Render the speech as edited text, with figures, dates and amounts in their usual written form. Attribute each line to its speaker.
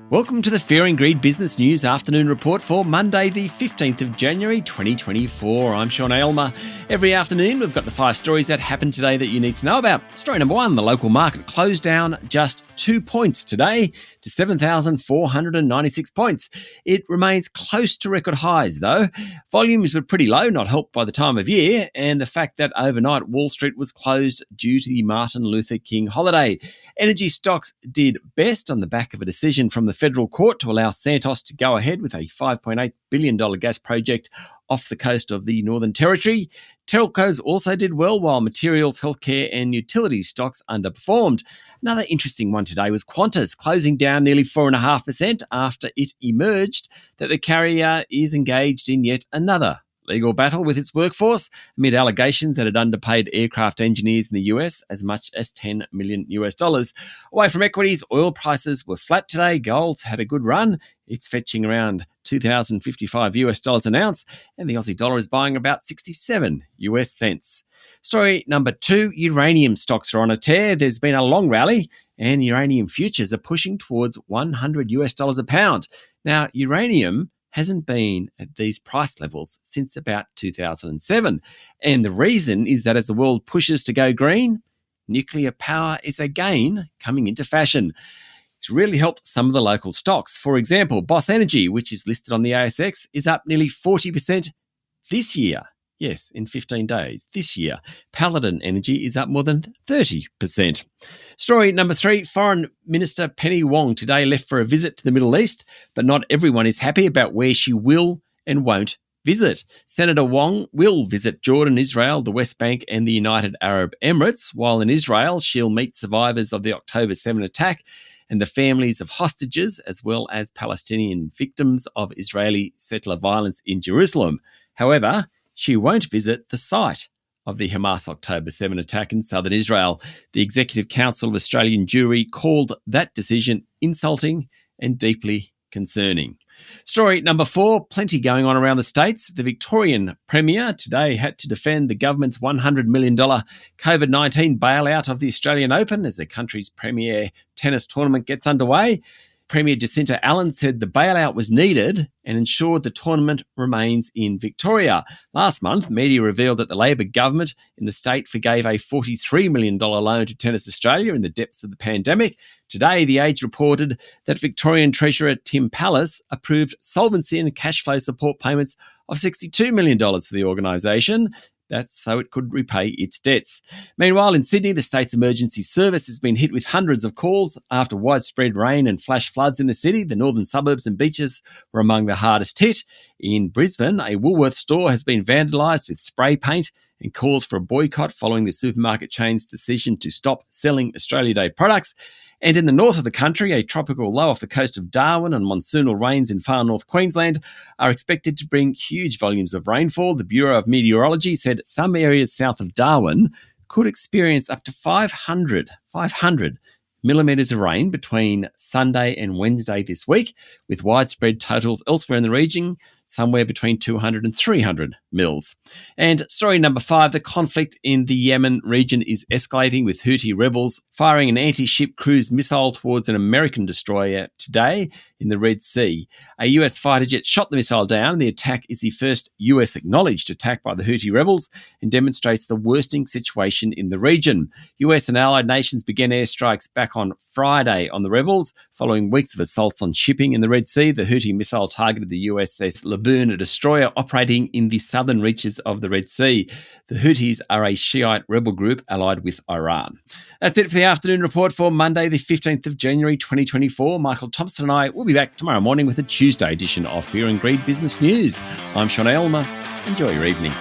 Speaker 1: Welcome to the Fear and Greed Business News Afternoon Report for Monday, the 15th of January, 2024. I'm Sean Aylmer. Every afternoon, we've got the 5 stories that happened today that you need to know about. Story number 1, the local market closed down just 2 points today to 7,496 points. It remains close to record highs, though. Volumes were pretty low, not helped by the time of year, and the fact that overnight Wall Street was closed due to the Martin Luther King holiday. Energy stocks did best on the back of a decision from the federal court to allow Santos to go ahead with a $5.8 billion gas project off the coast of the Northern Territory. Telcos also did well, while materials, healthcare and utilities stocks underperformed. Another interesting one today was Qantas, closing down nearly 4.5% after it emerged that the carrier is engaged in yet another legal battle with its workforce amid allegations that it underpaid aircraft engineers in the US as much as $10 million. Away from equities, oil prices were flat today. Gold's had a good run. It's fetching around $2,055 an ounce, and the Aussie dollar is buying about 67 US cents. Story number 2, uranium stocks are on a tear. There's been a long rally, and uranium futures are pushing towards $100 a pound. Now, uranium hasn't been at these price levels since about 2007. And the reason is that as the world pushes to go green, nuclear power is again coming into fashion. It's really helped some of the local stocks. For example, Boss Energy, which is listed on the ASX, is up nearly 40% this year. Yes, in 15 days this year. Paladin Energy is up more than 30%. Story number 3, Foreign Minister Penny Wong today left for a visit to the Middle East, but not everyone is happy about where she will and won't visit. Senator Wong will visit Jordan, Israel, the West Bank and the United Arab Emirates, while in Israel she'll meet survivors of the October 7 attack and the families of hostages, as well as Palestinian victims of Israeli settler violence in Jerusalem. However, she won't visit the site of the Hamas October 7 attack in southern Israel. The Executive Council of Australian Jewry called that decision insulting and deeply concerning. Story number 4, plenty going on around the states. The Victorian Premier today had to defend the government's $100 million COVID-19 bailout of the Australian Open as the country's premier tennis tournament gets underway. Premier Jacinta Allen said the bailout was needed and ensured the tournament remains in Victoria. Last month, media revealed that the Labor government in the state forgave a $43 million loan to Tennis Australia in the depths of the pandemic. Today, The Age reported that Victorian Treasurer Tim Pallas approved solvency and cash flow support payments of $62 million for the organisation. That's so it could repay its debts. Meanwhile, in Sydney, the state's emergency service has been hit with hundreds of calls after widespread rain and flash floods in the city. The northern suburbs and beaches were among the hardest hit. In Brisbane, a Woolworths store has been vandalised with spray paint and calls for a boycott following the supermarket chain's decision to stop selling Australia Day products. And in the north of the country, a tropical low off the coast of Darwin and monsoonal rains in far north Queensland are expected to bring huge volumes of rainfall. The Bureau of Meteorology said some areas south of Darwin could experience up to 500 millimetres of rain between Sunday and Wednesday this week, with widespread totals elsewhere in the region, somewhere between 200 and 300 mils. And story number 5, the conflict in the Yemen region is escalating, with Houthi rebels firing an anti-ship cruise missile towards an American destroyer today in the Red Sea. A US fighter jet shot the missile down. The attack is the first US acknowledged attack by the Houthi rebels and demonstrates the worsening situation in the region. US and allied nations began airstrikes back on Friday on the rebels following weeks of assaults on shipping in the Red Sea. The Houthi missile targeted the USS Laboon, a destroyer operating in the southern reaches of the Red Sea. The Houthis are a Shiite rebel group allied with Iran. That's it for the afternoon report for Monday, the 15th of January, 2024. Michael Thompson and I will be back tomorrow morning with a Tuesday edition of Fear and Greed Business News. I'm Sean Aylmer. Enjoy your evening.